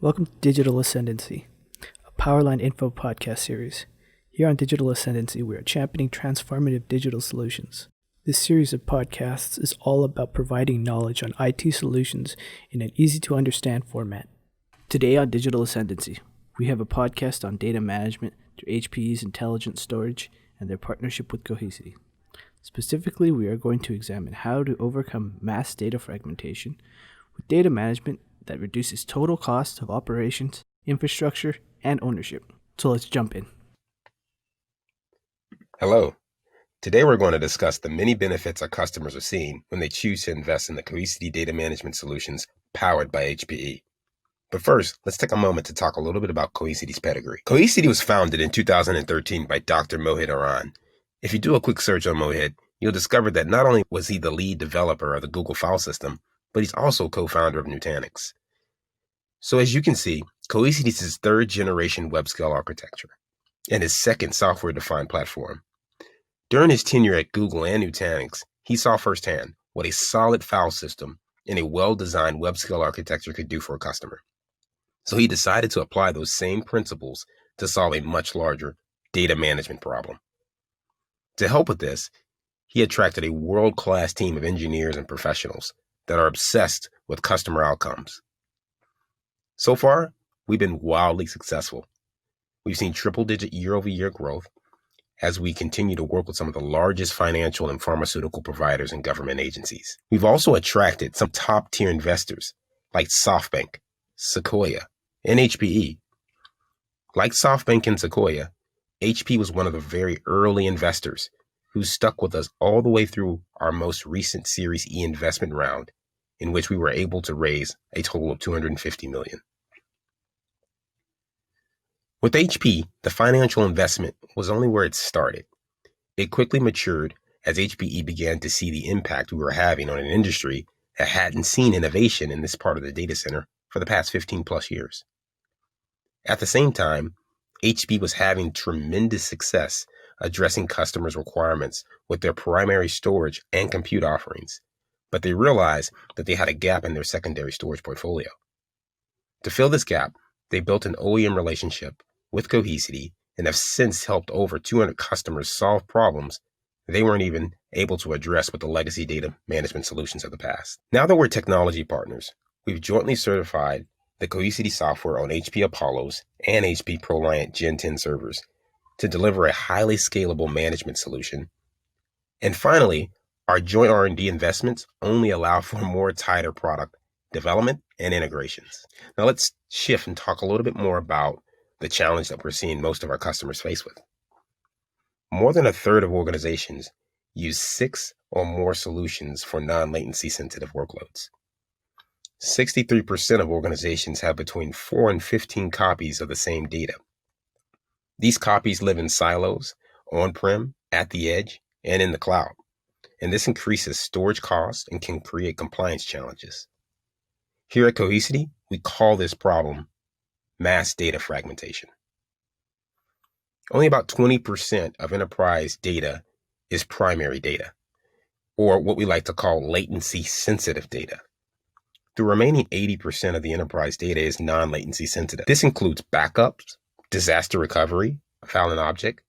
Welcome to Digital Ascendancy, a Powerland info podcast series. Here on Digital Ascendancy, we are championing transformative digital solutions. This series of podcasts is all about providing knowledge on IT solutions in an easy-to-understand format. Today on Digital Ascendancy, we have a podcast on data management through HPE's intelligent storage and their partnership with Cohesity. Specifically, we are going to examine how to overcome mass data fragmentation with data management that reduces total cost of operations, infrastructure, and ownership. So let's jump in. Hello. Today we're going to discuss the many benefits our customers are seeing when they choose to invest in the Cohesity data management solutions powered by HPE. But first, let's take a moment to talk a little bit about Cohesity's pedigree. Cohesity was founded in 2013 by Dr. Mohit Aran. If you do a quick search on Mohit, you'll discover that not only was he the lead developer of the Google file system, but he's also co-founder of Nutanix. So as you can see, Cohesity is his third generation web scale architecture and his second software-defined platform. During his tenure at Google and Nutanix, he saw firsthand what a solid file system and a well-designed web scale architecture could do for a customer. So he decided to apply those same principles to solve a much larger data management problem. To help with this, he attracted a world-class team of engineers and professionals that are obsessed with customer outcomes. So far, we've been wildly successful. We've seen triple-digit year-over-year growth as we continue to work with some of the largest financial and pharmaceutical providers and government agencies. We've also attracted some top-tier investors like SoftBank, Sequoia, and HPE. Like SoftBank and Sequoia, HPE was one of the very early investors who stuck with us all the way through our most recent Series E investment round, in which we were able to raise a total of $250 million. With HP, the financial investment was only where it started. It quickly matured as HPE began to see the impact we were having on an industry that hadn't seen innovation in this part of the data center for the past 15 plus years. At the same time, HP was having tremendous success addressing customers' requirements with their primary storage and compute offerings, but they realized that they had a gap in their secondary storage portfolio. To fill this gap, they built an OEM relationship with Cohesity and have since helped over 200 customers solve problems they weren't even able to address with the legacy data management solutions of the past. Now that we're technology partners, we've jointly certified the Cohesity software on HP Apollos and HP ProLiant Gen 10 servers to deliver a highly scalable management solution. And finally, our joint R&D investments only allow for more tighter product development and integrations. Now let's shift and talk a little bit more about the challenge that we're seeing most of our customers face with. More than a third of organizations use 6 or more solutions for non-latency sensitive workloads. 63% of organizations have between 4 and 15 copies of the same data. These copies live in silos, on-prem, at the edge, and in the cloud. And this increases storage costs and can create compliance challenges. Here at Cohesity, we call this problem mass data fragmentation. Only about 20% of enterprise data is primary data, or what we like to call latency sensitive data. The remaining 80% of the enterprise data is non-latency sensitive. This includes backups, disaster recovery, file and object,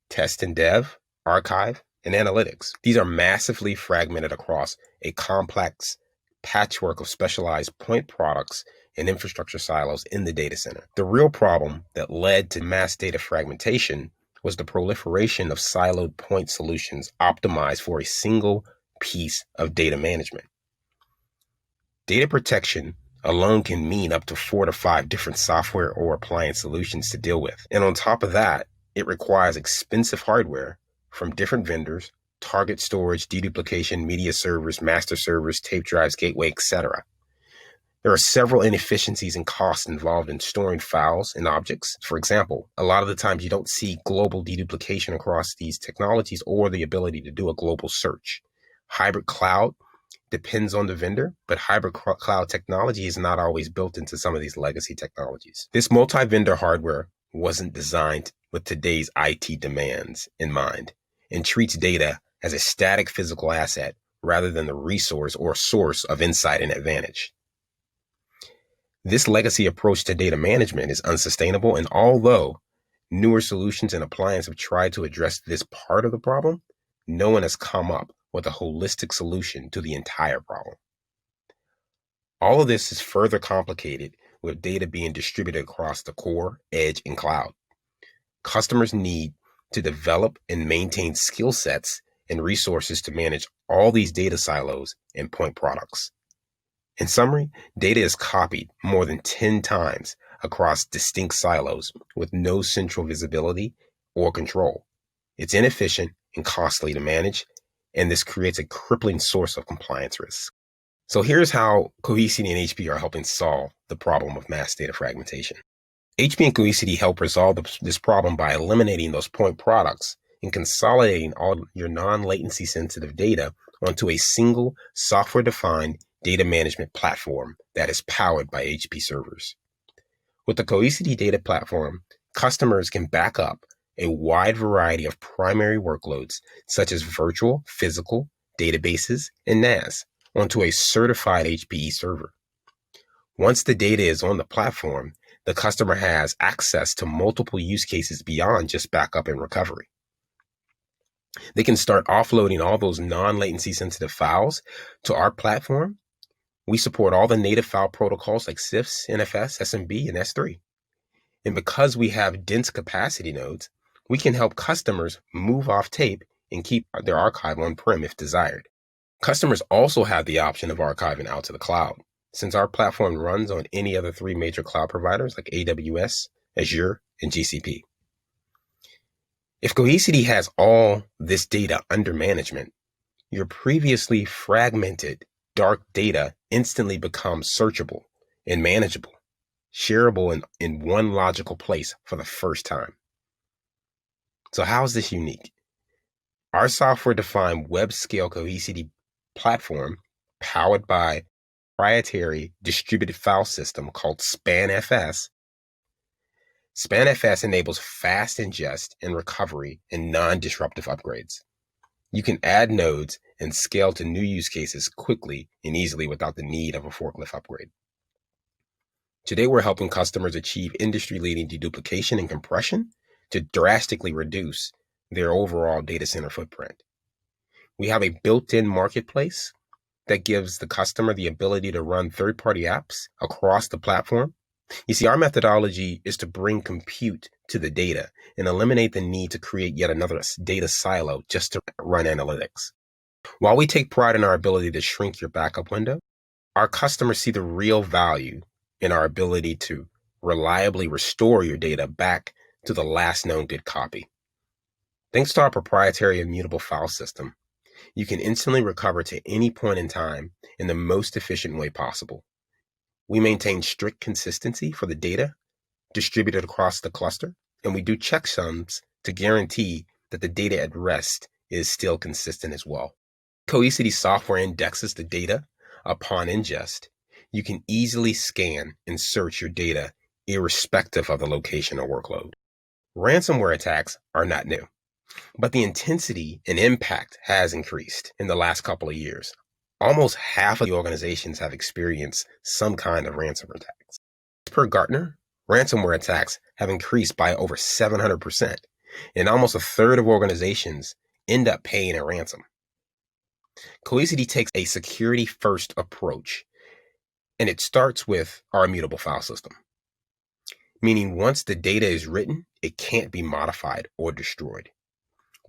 test and dev, archive, and analytics. These are massively fragmented across a complex patchwork of specialized point products and infrastructure silos in the data center. The real problem that led to mass data fragmentation was the proliferation of siloed point solutions optimized for a single piece of data management. Data protection alone can mean up to 4 to 5 different software or appliance solutions to deal with. And on top of that, it requires expensive hardware from different vendors, target storage, deduplication, media servers, master servers, tape drives, gateway, etc. There are several inefficiencies and costs involved in storing files and objects. For example, a lot of the times you don't see global deduplication across these technologies or the ability to do a global search. Hybrid cloud depends on the vendor, but hybrid cloud technology is not always built into some of these legacy technologies. This multi-vendor hardware wasn't designed with today's IT demands in mind and treats data as a static physical asset rather than the resource or source of insight and advantage. This legacy approach to data management is unsustainable, and although newer solutions and appliances have tried to address this part of the problem, no one has come up with a holistic solution to the entire problem. All of this is further complicated with data being distributed across the core, edge, and cloud. Customers need to develop and maintain skill sets and resources to manage all these data silos and point products. In summary, data is copied more than 10 times across distinct silos with no central visibility or control. It's inefficient and costly to manage, and this creates a crippling source of compliance risk. So here's how Cohesity and HPE are helping solve the problem of mass data fragmentation. HPE and Cohesity help resolve this problem by eliminating those point products and consolidating all your non-latency sensitive data onto a single software-defined data management platform that is powered by HPE servers. With the Cohesity data platform, customers can back up a wide variety of primary workloads, such as virtual, physical, databases, and NAS, onto a certified HPE server. Once the data is on the platform, the customer has access to multiple use cases beyond just backup and recovery. They can start offloading all those non-latency sensitive files to our platform. We support all the native file protocols like CIFS, NFS, SMB, and S3. And because we have dense capacity nodes, we can help customers move off tape and keep their archive on-prem if desired. Customers also have the option of archiving out to the cloud, since our platform runs on any other 3 major cloud providers like AWS, Azure, and GCP. If Cohesity has all this data under management, your previously fragmented dark data instantly becomes searchable and manageable, shareable in one logical place for the first time. So how is this unique? Our software-defined web-scale Cohesity platform, powered by proprietary distributed file system called SpanFS. SpanFS enables fast ingest and recovery and non-disruptive upgrades. You can add nodes and scale to new use cases quickly and easily without the need of a forklift upgrade. Today, we're helping customers achieve industry-leading deduplication and compression to drastically reduce their overall data center footprint. We have a built-in marketplace that gives the customer the ability to run third-party apps across the platform. You see, our methodology is to bring compute to the data and eliminate the need to create yet another data silo just to run analytics. While we take pride in our ability to shrink your backup window, our customers see the real value in our ability to reliably restore your data back to the last known good copy. Thanks to our proprietary immutable file system, you can instantly recover to any point in time in the most efficient way possible. We maintain strict consistency for the data distributed across the cluster, and we do checksums to guarantee that the data at rest is still consistent as well. Cohesity software indexes the data upon ingest. You can easily scan and search your data irrespective of the location or workload. Ransomware attacks are not new, but the intensity and impact has increased in the last couple of years. Almost half of the organizations have experienced some kind of ransomware attacks. Per Gartner, ransomware attacks have increased by over 700%, and almost a third of organizations end up paying a ransom. Cohesity takes a security-first approach, and it starts with our immutable file system, meaning once the data is written, it can't be modified or destroyed.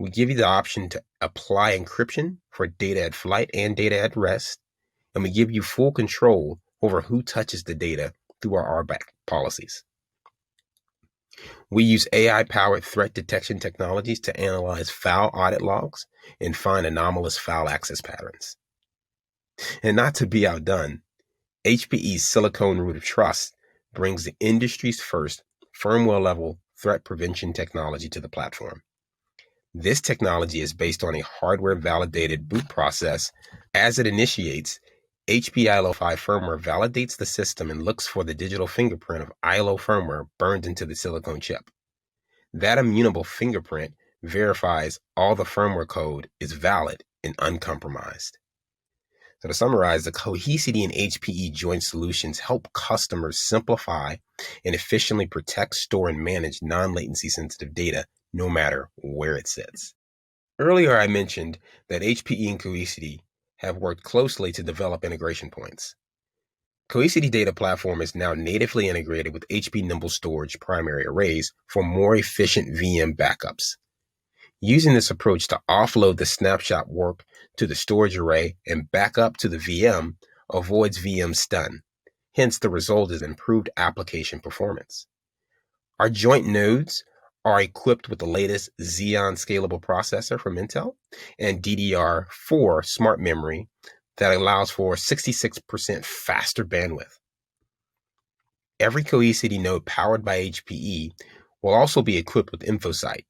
We give you the option to apply encryption for data at flight and data at rest, and we give you full control over who touches the data through our RBAC policies. We use AI-powered threat detection technologies to analyze file audit logs and find anomalous file access patterns. And not to be outdone, HPE's Silicon Root of Trust brings the industry's first firmware-level threat prevention technology to the platform. This technology is based on a hardware-validated boot process. As it initiates, HPE ILO 5 firmware validates the system and looks for the digital fingerprint of ILO firmware burned into the silicon chip. That immutable fingerprint verifies all the firmware code is valid and uncompromised. So to summarize, the Cohesity and HPE joint solutions help customers simplify and efficiently protect, store, and manage non-latency sensitive data, no matter where it sits. Earlier, I mentioned that HPE and Cohesity have worked closely to develop integration points. Cohesity Data Platform is now natively integrated with HP Nimble Storage primary arrays for more efficient VM backups. Using this approach to offload the snapshot work to the storage array and back up to the VM avoids VM stun. Hence, the result is improved application performance. Our joint nodes are equipped with the latest Xeon scalable processor from Intel and DDR4 smart memory that allows for 66% faster bandwidth. Every Cohesity node powered by HPE will also be equipped with Infosight,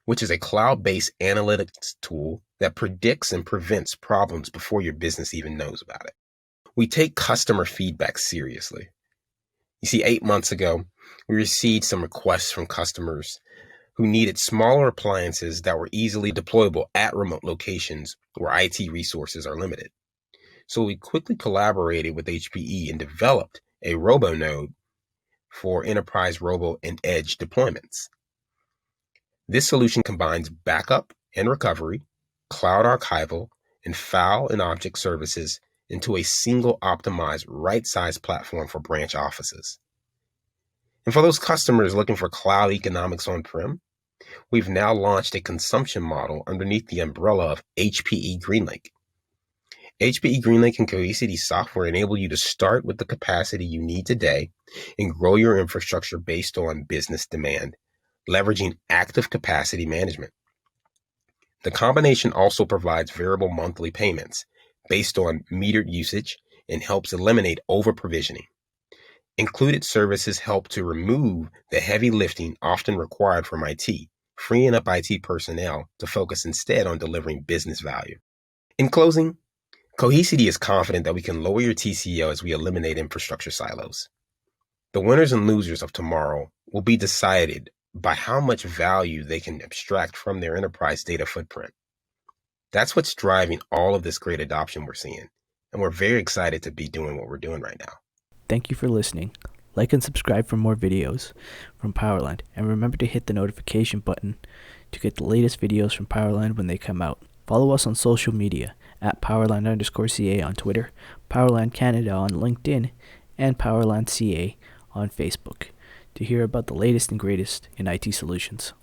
which is a cloud-based analytics tool that predicts and prevents problems before your business even knows about it. We take customer feedback seriously. You see, 8 months ago, we received some requests from customers who needed smaller appliances that were easily deployable at remote locations where IT resources are limited. So we quickly collaborated with HPE and developed a robo node for enterprise robo and edge deployments. This solution combines backup and recovery, cloud archival, and file and object services into a single optimized right-sized platform for branch offices. And for those customers looking for cloud economics on-prem, we've now launched a consumption model underneath the umbrella of HPE GreenLake. HPE GreenLake and Cohesity software enable you to start with the capacity you need today and grow your infrastructure based on business demand, leveraging active capacity management. The combination also provides variable monthly payments based on metered usage and helps eliminate over-provisioning. Included services help to remove the heavy lifting often required from IT, freeing up IT personnel to focus instead on delivering business value. In closing, Cohesity is confident that we can lower your TCO as we eliminate infrastructure silos. The winners and losers of tomorrow will be decided by how much value they can abstract from their enterprise data footprint. That's what's driving all of this great adoption we're seeing, and we're very excited to be doing what we're doing right now. Thank you for listening. Like and subscribe for more videos from Powerland, and remember to hit the notification button to get the latest videos from Powerland when they come out. Follow us on social media at Powerland_CA on Twitter, Powerland Canada on LinkedIn, and Powerland CA on Facebook to hear about the latest and greatest in IT solutions.